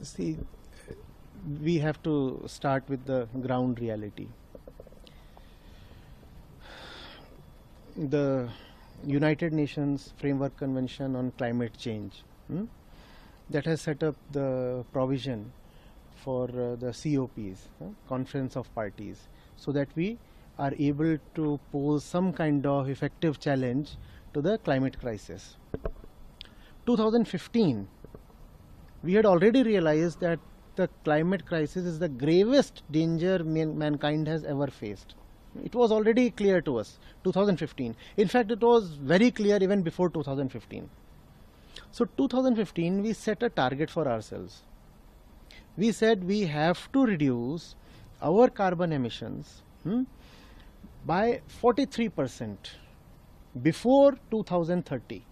See, we have to start with the ground reality. The United Nations Framework Convention on Climate Change that has set up the provision for the COPs, Conference of Parties, so that we are able to pose some kind of effective challenge to the climate crisis. 2015, we had already realized that the climate crisis is the gravest danger mankind has ever faced. It was already clear to us, 2015. In fact, it was very clear even before 2015. So 2015, we set a target for ourselves. We said we have to reduce our carbon emissions by 43% before 2030.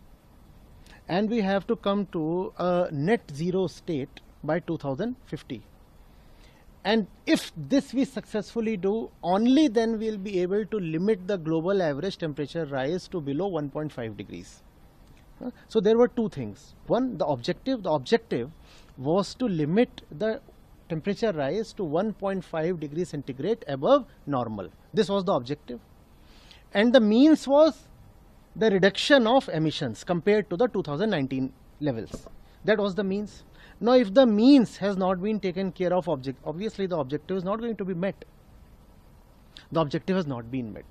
And we have to come to a net zero state by 2050. And if this we successfully do, only then we will be able to limit the global average temperature rise to below 1.5 degrees. So there were two things. One, the objective was to limit the temperature rise to 1.5 degrees centigrade above normal. This was the objective. And the means was the reduction of emissions compared to the 2019 levels. That was the means. Now, if the means has not been taken care of, obviously the objective is not going to be met. The objective has not been met.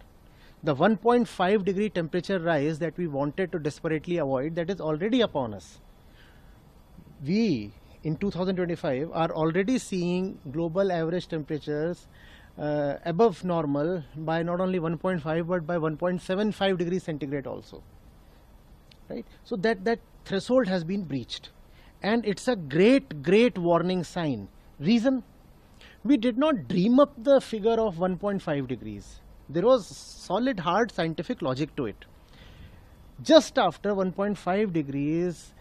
The 1.5 degree temperature rise that we wanted to desperately avoid, that is already upon us. We, in 2025, are already seeing global average temperatures above normal by not only 1.5 but by 1.75 degrees centigrade also. Right? So that threshold has been breached. And it's a great warning sign. Reason? We did not dream up the figure of 1.5 degrees. There was solid, hard scientific logic to it. Just after 1.5 degrees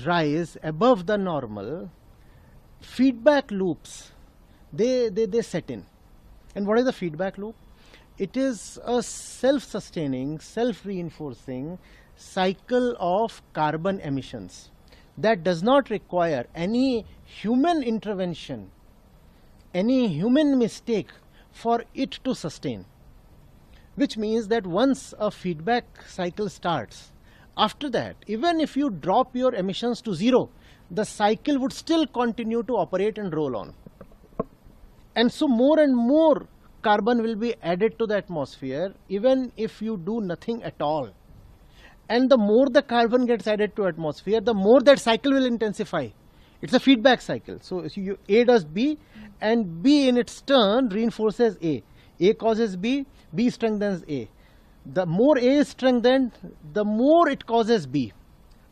rise above the normal, feedback loops, they set in. And what is the feedback loop? It is a self-sustaining, self-reinforcing cycle of carbon emissions that does not require any human intervention, any human mistake for it to sustain. Which means that once a feedback cycle starts, after that, even if you drop your emissions to zero, the cycle would still continue to operate and roll on. And so more and more carbon will be added to the atmosphere even if you do nothing at all. And the more the carbon gets added to atmosphere, the more that cycle will intensify. It's a feedback cycle. So A does B, and B in its turn reinforces A. A causes B, B strengthens A. The more A is strengthened, the more it causes B.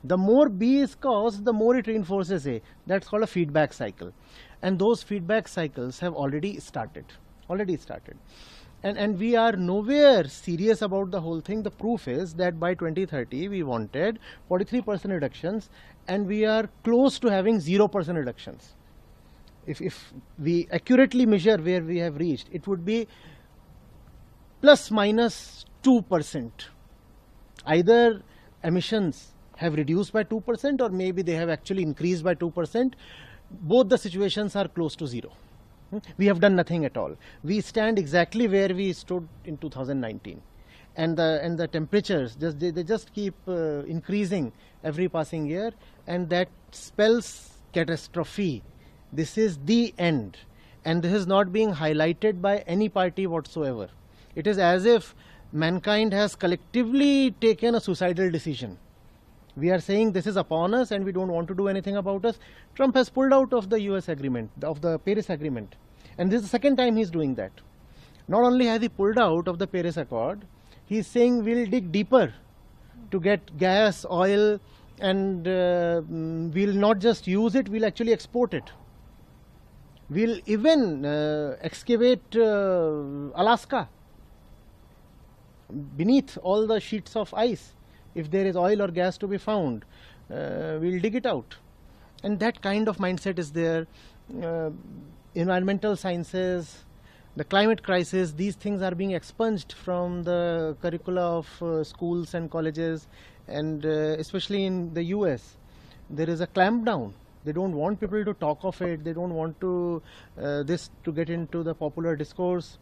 The more B is caused, the more it reinforces A. That's called a feedback cycle. And those feedback cycles have already started. And we are nowhere serious about the whole thing. The proof is that by 2030 we wanted 43% reductions, and we are close to having 0% reductions. If we accurately measure where we have reached, it would be plus minus 2%. Either emissions have reduced by 2% or maybe they have actually increased by 2%. Both the situations are close to zero. We have done nothing at all. We stand exactly where we stood in 2019, and the temperatures they just keep increasing every passing year, and that spells catastrophe. This is the end, and this is not being highlighted by any party whatsoever. It is as if mankind has collectively taken a suicidal decision. We are saying this is upon us and we don't want to do anything about us. Trump has pulled out of the US agreement, of the Paris agreement. And this is the second time he's doing that. Not only has he pulled out of the Paris Accord, he's saying we'll dig deeper to get gas, oil, and we'll not just use it, we'll actually export it. We'll even excavate Alaska beneath all the sheets of ice. If there is oil or gas to be found, we'll dig it out. And that kind of mindset is there. Environmental sciences, the climate crisis, these things are being expunged from the curricula of schools and colleges, and especially in the US, there is a clampdown. They don't want people to talk of it. They don't want to this to get into the popular discourse.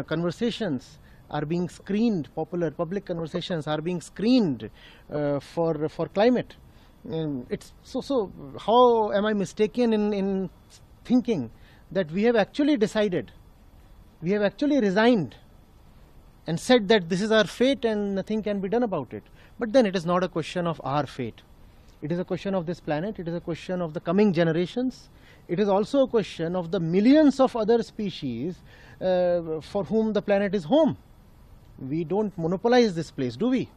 Conversations are being screened. Public conversations are being screened for climate. It's so. How am I mistaken in thinking that we have actually decided, we have actually resigned, and said that this is our fate and nothing can be done about it? But then it is not a question of our fate. It is a question of this planet. It is a question of the coming generations. It is also a question of the millions of other species for whom the planet is home. We don't monopolize this place, do we?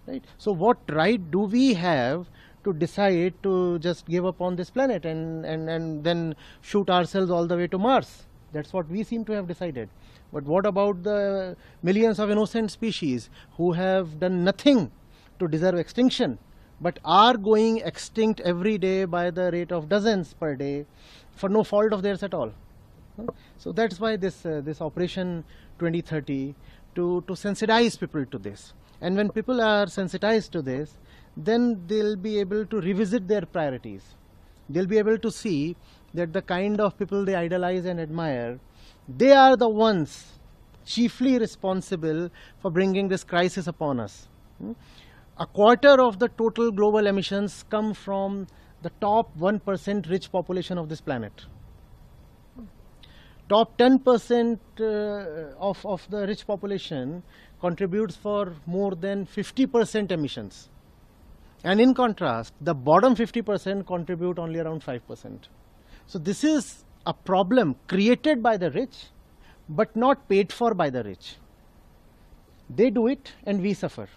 Right? So what right do we have to decide to just give up on this planet and then shoot ourselves all the way to Mars? That's what we seem to have decided. But what about the millions of innocent species who have done nothing to deserve extinction, but are going extinct every day by the rate of dozens per day for no fault of theirs at all? So that's why this Operation 2030, to sensitize people to this. And when people are sensitized to this, then they'll be able to revisit their priorities. They'll be able to see that the kind of people they idolize and admire, they are the ones chiefly responsible for bringing this crisis upon us. A quarter of the total global emissions come from the top 1% rich population of this planet. Top 10% of the rich population contributes for more than 50% emissions. And in contrast, the bottom 50% contribute only around 5%. So this is a problem created by the rich, but not paid for by the rich. They do it and we suffer.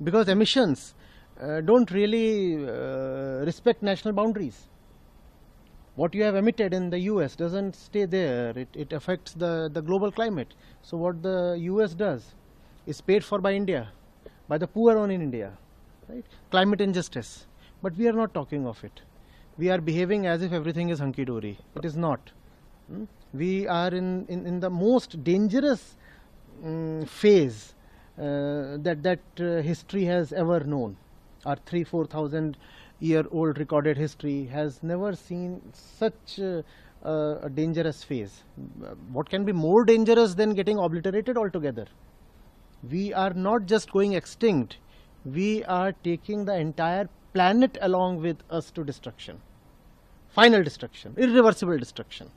Because emissions don't really respect national boundaries. What you have emitted in the US doesn't stay there. It affects the global climate. So what the US does is paid for by India, by the poor in India. Right? Climate injustice. But we are not talking of it. We are behaving as if everything is hunky-dory. It is not. We are in the most dangerous phase that history has ever known. Our 3,000-4,000 year old recorded history has never seen such a dangerous phase. What can be more dangerous than getting obliterated altogether? We are not just going extinct, we are taking the entire planet along with us to destruction. Final destruction, irreversible destruction.